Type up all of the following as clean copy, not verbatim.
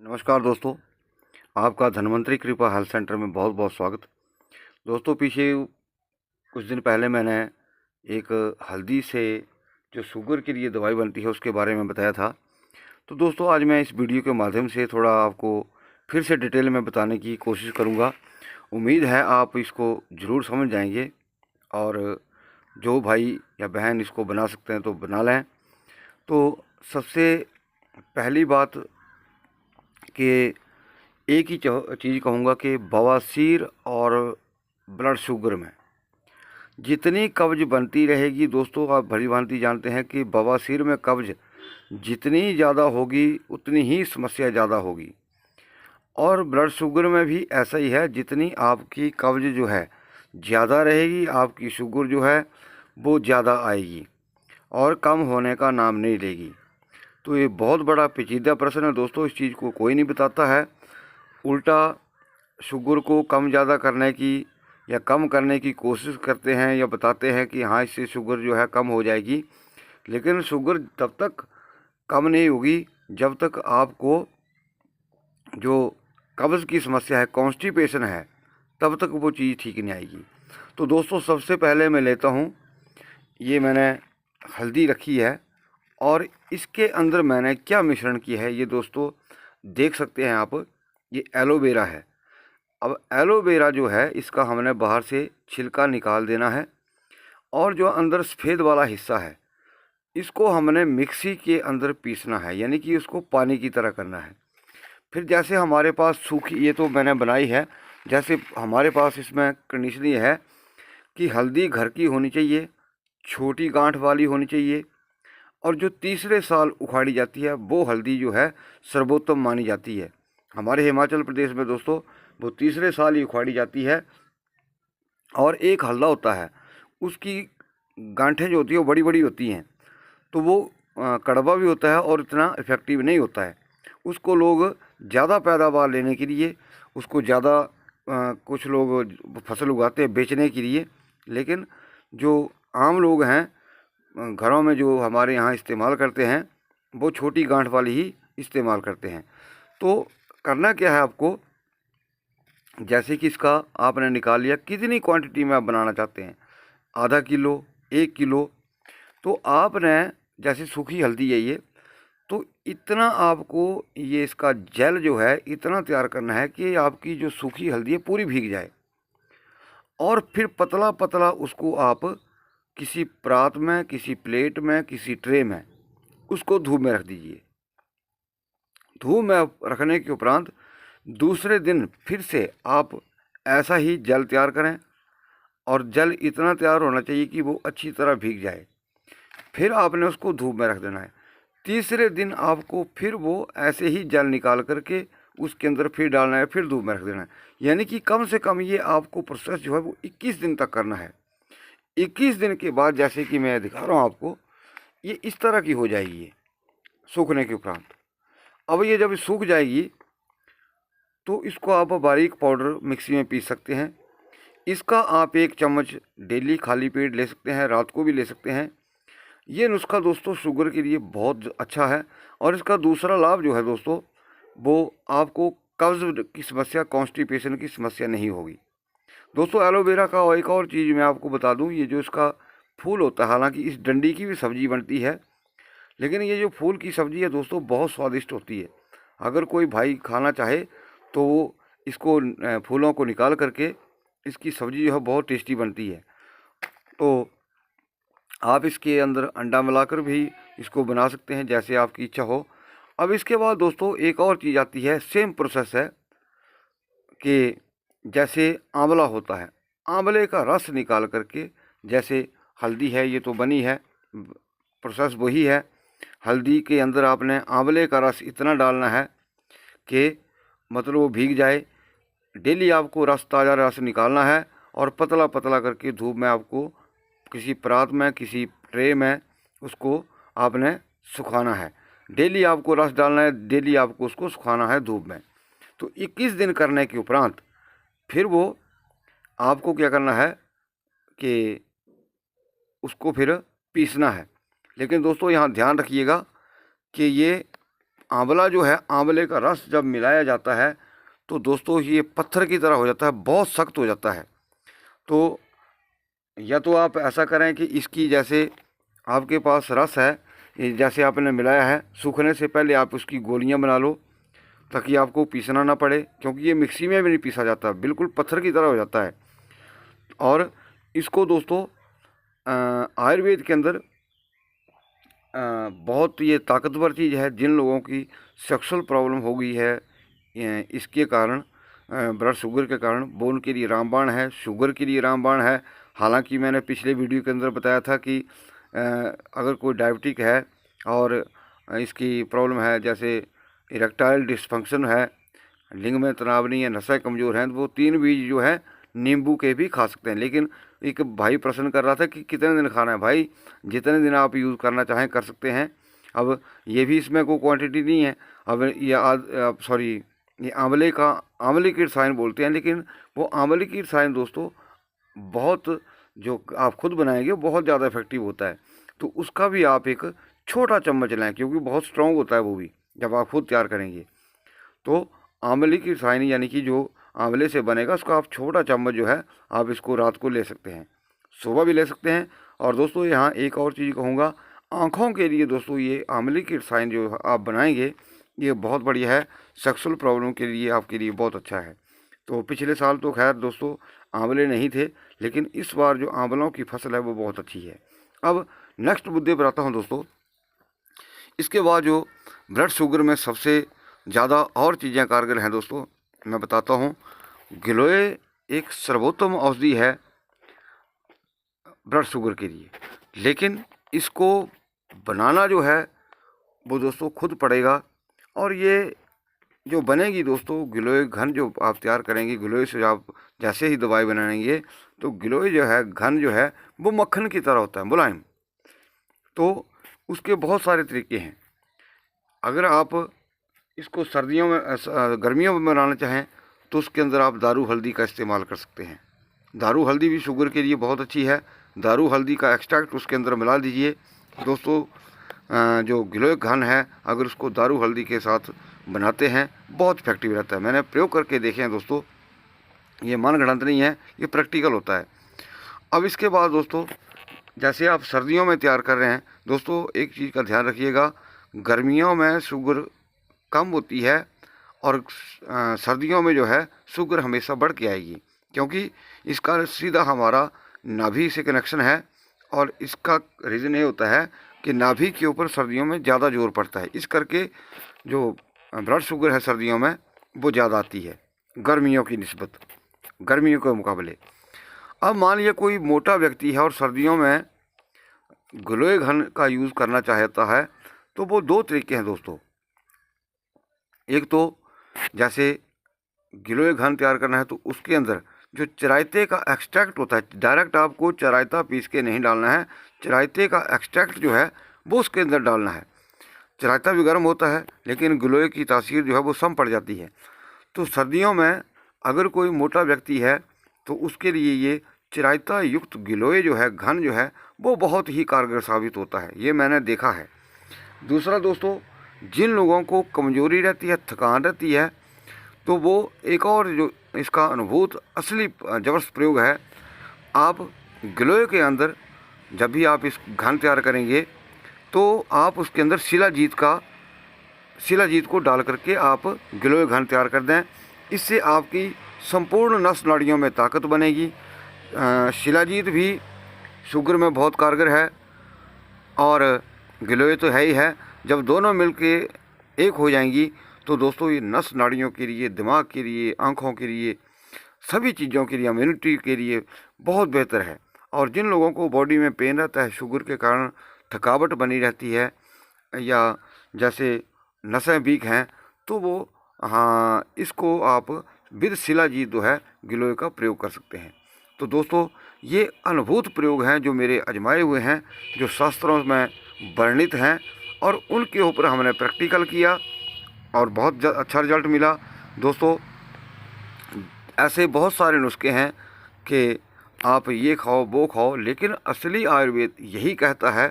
नमस्कार दोस्तों, आपका धन्वंतरी कृपा हेल्थ सेंटर में बहुत बहुत स्वागत। दोस्तों, पीछे कुछ दिन पहले मैंने एक हल्दी से जो शुगर के लिए दवाई बनती है उसके बारे में बताया था। तो दोस्तों, आज मैं इस वीडियो के माध्यम से थोड़ा आपको फिर से डिटेल में बताने की कोशिश करूंगा। उम्मीद है आप इसको ज़रूर समझ जाएंगे और जो भाई या बहन इसको बना सकते हैं तो बना लें। तो सबसे पहली बात कि एक ही चीज़ कहूँगा कि बवासीर और ब्लड शुगर में जितनी कब्ज बनती रहेगी दोस्तों, आप भली भांति जानते हैं कि बवासीर में कब्ज जितनी ज़्यादा होगी उतनी ही समस्या ज़्यादा होगी। और ब्लड शुगर में भी ऐसा ही है, जितनी आपकी कब्ज जो है ज़्यादा रहेगी, आपकी शुगर जो है वो ज़्यादा आएगी और कम होने का नाम नहीं लेगी। तो ये बहुत बड़ा पेचीदा प्रश्न है दोस्तों, इस चीज़ को कोई नहीं बताता है। उल्टा शुगर को कम ज़्यादा करने की या कम करने की कोशिश करते हैं या बताते हैं कि हाँ, इससे शुगर जो है कम हो जाएगी। लेकिन शुगर तब तक कम नहीं होगी जब तक आपको जो कब्ज़ की समस्या है, कॉन्स्टिपेशन है, तब तक वो चीज़ ठीक नहीं आएगी। तो दोस्तों, सबसे पहले मैं लेता हूँ, ये मैंने हल्दी रखी है और इसके अंदर मैंने क्या मिश्रण किया है ये दोस्तों देख सकते हैं आप। ये एलोवेरा है। अब एलोवेरा जो है इसका हमने बाहर से छिलका निकाल देना है और जो अंदर सफ़ेद वाला हिस्सा है इसको हमने मिक्सी के अंदर पीसना है, यानी कि उसको पानी की तरह करना है। फिर जैसे हमारे पास सूखी, ये तो मैंने बनाई है, जैसे हमारे पास इसमें कंडीशन ये है कि हल्दी घर की होनी चाहिए, छोटी गांठ वाली होनी चाहिए और जो तीसरे साल उखाड़ी जाती है वो हल्दी जो है सर्वोत्तम मानी जाती है। हमारे हिमाचल प्रदेश में दोस्तों वो तीसरे साल ही उखाड़ी जाती है। और एक हल्दा होता है, उसकी गांठें जो होती है वो बड़ी बड़ी होती हैं, तो वो कड़वा भी होता है और इतना इफ़ेक्टिव नहीं होता है। उसको लोग ज़्यादा पैदावार लेने के लिए उसको ज़्यादा कुछ लोग फसल उगाते हैं बेचने के लिए, लेकिन जो आम लोग हैं घरों में जो हमारे यहाँ इस्तेमाल करते हैं वो छोटी गांठ वाली ही इस्तेमाल करते हैं। तो करना क्या है आपको, जैसे कि इसका आपने निकाल लिया, कितनी क्वांटिटी में आप बनाना चाहते हैं, आधा किलो, 1 किलो, तो आपने जैसे सूखी हल्दी है ये, तो इतना आपको ये इसका जेल जो है इतना तैयार करना है कि आपकी जो सूखी हल्दी है पूरी भीग जाए। और फिर पतला पतला उसको आप किसी परात में, किसी प्लेट में, किसी ट्रे में उसको धूप में रख दीजिए। धूप में रखने के उपरांत दूसरे दिन फिर से आप ऐसा ही जल तैयार करें और जल इतना तैयार होना चाहिए कि वो अच्छी तरह भीग जाए। फिर आपने उसको धूप में रख देना है। तीसरे दिन आपको फिर वो ऐसे ही जल निकाल करके उसके अंदर फिर डालना है, फिर धूप में रख देना है। यानी कि कम से कम ये आपको प्रोसेस जो है वो 21 दिन तक करना है। 21 दिन के बाद जैसे कि मैं दिखा रहा हूँ आपको, ये इस तरह की हो जाएगी ये सूखने के उपरांत। अब ये जब सूख जाएगी तो इसको आप बारीक पाउडर मिक्सी में पीस सकते हैं। इसका आप 1 चम्मच डेली खाली पेट ले सकते हैं, रात को भी ले सकते हैं। ये नुस्खा दोस्तों शुगर के लिए बहुत अच्छा है। और इसका दूसरा लाभ जो है दोस्तों, वो आपको कब्ज़ की समस्या, कॉन्स्टिपेशन की समस्या नहीं होगी। दोस्तों, एलोवेरा का और एक और चीज़ मैं आपको बता दूं, ये जो इसका फूल होता है, हालांकि इस डंडी की भी सब्ज़ी बनती है, लेकिन ये जो फूल की सब्ज़ी है दोस्तों बहुत स्वादिष्ट होती है। अगर कोई भाई खाना चाहे तो वो इसको फूलों को निकाल करके इसकी सब्ज़ी जो है बहुत टेस्टी बनती है। तो आप इसके अंदर अंडा मिलाकर भी इसको बना सकते हैं, जैसे आपकी इच्छा हो। अब इसके बाद दोस्तों एक और चीज़ आती है, सेम प्रोसेस है कि जैसे आंवला होता है, आंवले का रस निकाल करके, जैसे हल्दी है ये तो बनी है, प्रोसेस वही है। हल्दी के अंदर आपने आंवले का रस इतना डालना है कि मतलब वो भीग जाए। डेली आपको रस, ताज़ा रस निकालना है और पतला पतला करके धूप में आपको किसी परात में, किसी ट्रे में उसको आपने सुखाना है। डेली आपको रस डालना है, डेली आपको उसको सुखाना है धूप में। तो 21 दिन करने के उपरांत फिर वो आपको क्या करना है कि उसको फिर पीसना है। लेकिन दोस्तों यहाँ ध्यान रखिएगा कि ये आंवला जो है, आंवले का रस जब मिलाया जाता है तो दोस्तों ये पत्थर की तरह हो जाता है, बहुत सख्त हो जाता है। तो या तो आप ऐसा करें कि इसकी जैसे आपके पास रस है, जैसे आपने मिलाया है, सूखने से पहले आप उसकी गोलियां बना लो ताकि आपको पीसना ना पड़े, क्योंकि ये मिक्सी में भी नहीं पीसा जाता, बिल्कुल पत्थर की तरह हो जाता है। और इसको दोस्तों आयुर्वेद के अंदर बहुत ये ताकतवर चीज़ है। जिन लोगों की सेक्सुअल प्रॉब्लम हो गई है इसके कारण, ब्लड शुगर के कारण, वो उनके लिए रामबाण है, शुगर के लिए रामबाण है। हालांकि मैंने पिछले वीडियो के अंदर बताया था कि अगर कोई डायबिटिक है और इसकी प्रॉब्लम है, जैसे इरेक्टाइल डिसफंक्शन है, लिंग में तनाव नहीं है, नसें कमज़ोर हैं, तो वो 3 बीज जो है नींबू के भी खा सकते हैं। लेकिन एक भाई प्रश्न कर रहा था कि कितने दिन खाना है। भाई जितने दिन आप यूज़ करना चाहें कर सकते हैं। अब ये भी इसमें कोई क्वांटिटी नहीं है। अब ये सॉरी, ये आंवले की रसायन बोलते हैं, लेकिन वो आंवले की रसायन दोस्तों बहुत, जो आप खुद बनाएंगे बहुत ज़्यादा इफेक्टिव होता है। तो उसका भी आप एक छोटा चम्मच लें, क्योंकि बहुत स्ट्रॉन्ग होता है वो भी जब आप खुद तैयार करेंगे। तो आंवले की रसायन यानी कि जो आंवले से बनेगा, उसका आप छोटा चम्मच जो है आप इसको रात को ले सकते हैं, सुबह भी ले सकते हैं। और दोस्तों यहाँ एक और चीज़ कहूँगा, आँखों के लिए दोस्तों ये आंवले की रसायन जो आप बनाएंगे ये बहुत बढ़िया है, सेक्सुअल प्रॉब्लम के लिए आपके लिए बहुत अच्छा है। तो पिछले साल तो खैर दोस्तों आंवले नहीं थे, लेकिन इस बार जो आंवलों की फसल है वो बहुत अच्छी है। अब नेक्स्ट मुद्दे पर आता हूँ दोस्तों। इसके बाद जो ब्लड शुगर में सबसे ज़्यादा और चीज़ें कारगर हैं दोस्तों, मैं बताता हूँ। गिलोय एक सर्वोत्तम औषधि है ब्लड शुगर के लिए, लेकिन इसको बनाना जो है वो दोस्तों खुद पड़ेगा। और ये जो बनेगी दोस्तों, गिलोय घन जो आप तैयार करेंगे, गिलोय से आप जैसे ही दवाई बनाएंगे तो गिलोय जो है घन जो है वो मक्खन की तरह होता है, मुलायम। तो उसके बहुत सारे तरीके हैं। अगर आप इसको सर्दियों में गर्मियों में बनाना चाहें तो उसके अंदर आप दारू हल्दी का इस्तेमाल कर सकते हैं। दारू हल्दी भी शुगर के लिए बहुत अच्छी है। दारू हल्दी का एक्सट्रैक्ट उसके अंदर मिला दीजिए दोस्तों। जो गिलोय घन है, अगर उसको दारू हल्दी के साथ बनाते हैं बहुत इफेक्टिव रहता है। मैंने प्रयोग करके देखे हैं दोस्तों, ये मनगढ़ंत नहीं है, ये प्रैक्टिकल होता है। अब इसके बाद दोस्तों, जैसे आप सर्दियों में तैयार कर रहे हैं दोस्तों, एक चीज़ का ध्यान रखिएगा, गर्मियों में शुगर कम होती है और सर्दियों में जो है शुगर हमेशा बढ़ के आएगी, क्योंकि इसका सीधा हमारा नाभि से कनेक्शन है। और इसका रीज़न ये होता है कि नाभि के ऊपर सर्दियों में ज़्यादा जोर पड़ता है, इस करके जो ब्लड शुगर है सर्दियों में वो ज़्यादा आती है गर्मियों की निस्बत, गर्मियों के मुकाबले। अब मान लीजिए कोई मोटा व्यक्ति है और सर्दियों में गिलोय घन का यूज़ करना चाहता है, तो वो 2 तरीके हैं दोस्तों। एक तो जैसे गिलोय घन तैयार करना है तो उसके अंदर जो चराइते का एक्सट्रैक्ट होता है, डायरेक्ट आपको चराइता पीस के नहीं डालना है, चराइते का एक्सट्रैक्ट जो है वो उसके अंदर डालना है। चराइता भी गर्म होता है, लेकिन गिलोय की तासीर जो है वो सम पड़ जाती है। तो सर्दियों में अगर कोई मोटा व्यक्ति है तो उसके लिए ये चिरायता युक्त गिलोय जो है, घन जो है, वो बहुत ही कारगर साबित होता है, ये मैंने देखा है। दूसरा दोस्तों, जिन लोगों को कमज़ोरी रहती है, थकान रहती है, तो वो एक और जो इसका अनुभूत असली ज़बरदस्त प्रयोग है। आप गिलोय के अंदर जब भी आप इस घन तैयार करेंगे तो आप उसके अंदर शिलाजीत को डाल करके आप गिलोय घन तैयार कर दें। इससे आपकी संपूर्ण नस नाड़ियों में ताकत बनेगी। शिलाजीत भी शुगर में बहुत कारगर है और गिलोय तो है ही है। जब दोनों मिलके एक हो जाएंगी तो दोस्तों ये नस नाड़ियों के लिए, दिमाग के लिए, आँखों के लिए, सभी चीज़ों के लिए, इम्यूनिटी के लिए बहुत बेहतर है। और जिन लोगों को बॉडी में पेन रहता है, शुगर के कारण थकावट बनी रहती है या जैसे नसें वीक हैं, तो वो इसको आप विद शिलाजीत जो है गिलोय का प्रयोग कर सकते हैं। तो दोस्तों ये अनुभूत प्रयोग हैं जो मेरे आजमाए हुए हैं, जो शास्त्रों में वर्णित हैं, और उनके ऊपर हमने प्रैक्टिकल किया और बहुत अच्छा रिजल्ट मिला। दोस्तों ऐसे बहुत सारे नुस्खे हैं कि आप ये खाओ वो खाओ, लेकिन असली आयुर्वेद यही कहता है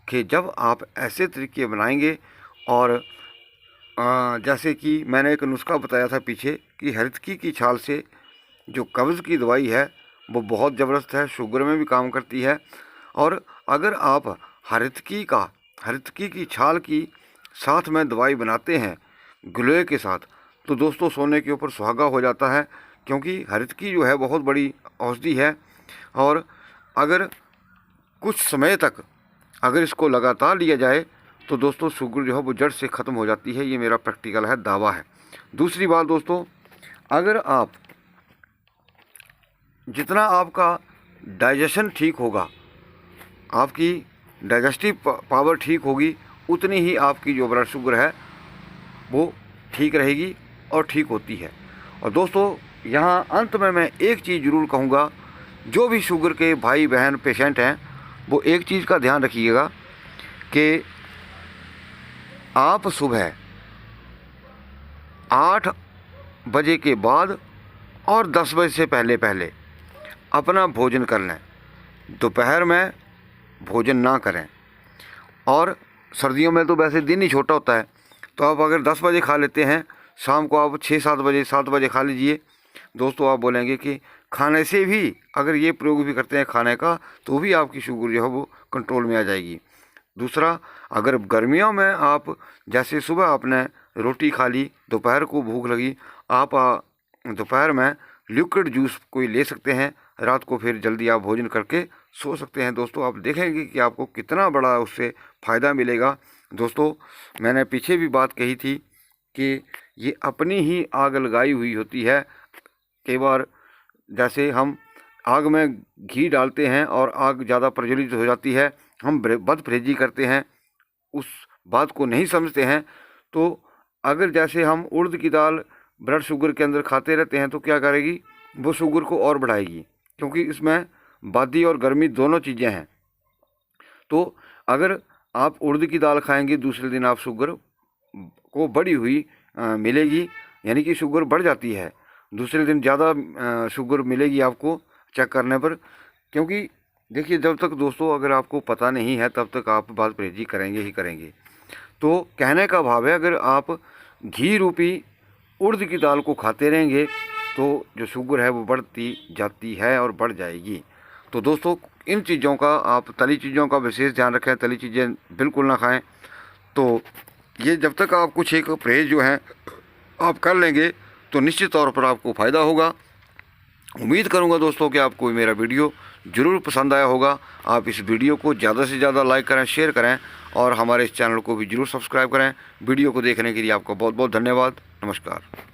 कि जब आप ऐसे तरीके बनाएंगे और जैसे कि मैंने एक नुस्खा बताया था पीछे कि हरितकी की छाल से जो कब्ज़ की दवाई है वो बहुत ज़बरदस्त है, शुगर में भी काम करती है। और अगर आप हरितकी की छाल की साथ में दवाई बनाते हैं गिलोय के साथ, तो दोस्तों सोने के ऊपर सुहागा हो जाता है, क्योंकि हरितकी जो है बहुत बड़ी औषधि है। और अगर कुछ समय तक अगर इसको लगातार लिया जाए तो दोस्तों शुगर जो है वो जड़ से ख़त्म हो जाती है। ये मेरा प्रैक्टिकल है, दावा है। दूसरी बात दोस्तों, अगर आप जितना आपका डाइजेशन ठीक होगा, आपकी डाइजेस्टिव पावर ठीक होगी, उतनी ही आपकी जो ब्लड शुगर है वो ठीक रहेगी और ठीक होती है। और दोस्तों यहाँ अंत में मैं एक चीज़ ज़रूर कहूँगा, जो भी शुगर के भाई बहन पेशेंट हैं वो एक चीज़ का ध्यान रखिएगा कि आप सुबह 8 बजे के बाद और 10 बजे से पहले पहले अपना भोजन कर लें। दोपहर में भोजन ना करें। और सर्दियों में तो वैसे दिन ही छोटा होता है, तो आप अगर 10 बजे खा लेते हैं, शाम को आप 7 बजे खा लीजिए। दोस्तों आप बोलेंगे कि खाने से भी अगर ये प्रयोग भी करते हैं खाने का, तो भी आपकी शुगर जो है वो कंट्रोल में आ जाएगी। दूसरा, अगर गर्मियों में आप जैसे सुबह आपने रोटी खा ली, दोपहर को भूख लगी, आप दोपहर में लिक्विड जूस कोई ले सकते हैं, रात को फिर जल्दी आप भोजन करके सो सकते हैं। दोस्तों आप देखेंगे कि आपको कितना बड़ा उससे फ़ायदा मिलेगा। दोस्तों मैंने पीछे भी बात कही थी कि ये अपनी ही आग लगाई हुई होती है। कई बार जैसे हम आग में घी डालते हैं और आग ज़्यादा प्रज्वलित हो जाती है, हम बदपरहेज़ी करते हैं, उस बात को नहीं समझते हैं। तो अगर जैसे हम उड़द की दाल ब्लड शुगर के अंदर खाते रहते हैं तो क्या करेगी, वो शुगर को और बढ़ाएगी, क्योंकि इसमें बादी और गर्मी दोनों चीज़ें हैं। तो अगर आप उड़द की दाल खाएंगे, दूसरे दिन आप शुगर को बढ़ी हुई मिलेगी, यानी कि शुगर बढ़ जाती है, दूसरे दिन ज़्यादा शुगर मिलेगी आपको चेक करने पर। क्योंकि देखिए, जब तक दोस्तों अगर आपको पता नहीं है तब तक आप बात परहेज़ी करेंगे ही करेंगे। तो कहने का भाव है, अगर आप घी रूपी उड़द की दाल को खाते रहेंगे तो जो शुगर है वो बढ़ती जाती है और बढ़ जाएगी। तो दोस्तों इन चीज़ों का, आप तली चीज़ों का विशेष ध्यान रखें, तली चीज़ें बिल्कुल ना खाएं। तो ये जब तक आप कुछ एक परहेज़ जो है आप कर लेंगे तो निश्चित तौर पर आपको फ़ायदा होगा। उम्मीद करूंगा दोस्तों कि आपको मेरा वीडियो ज़रूर पसंद आया होगा। आप इस वीडियो को ज़्यादा से ज़्यादा लाइक करें, शेयर करें और हमारे इस चैनल को भी ज़रूर सब्सक्राइब करें। वीडियो को देखने के लिए आपका बहुत बहुत धन्यवाद। नमस्कार।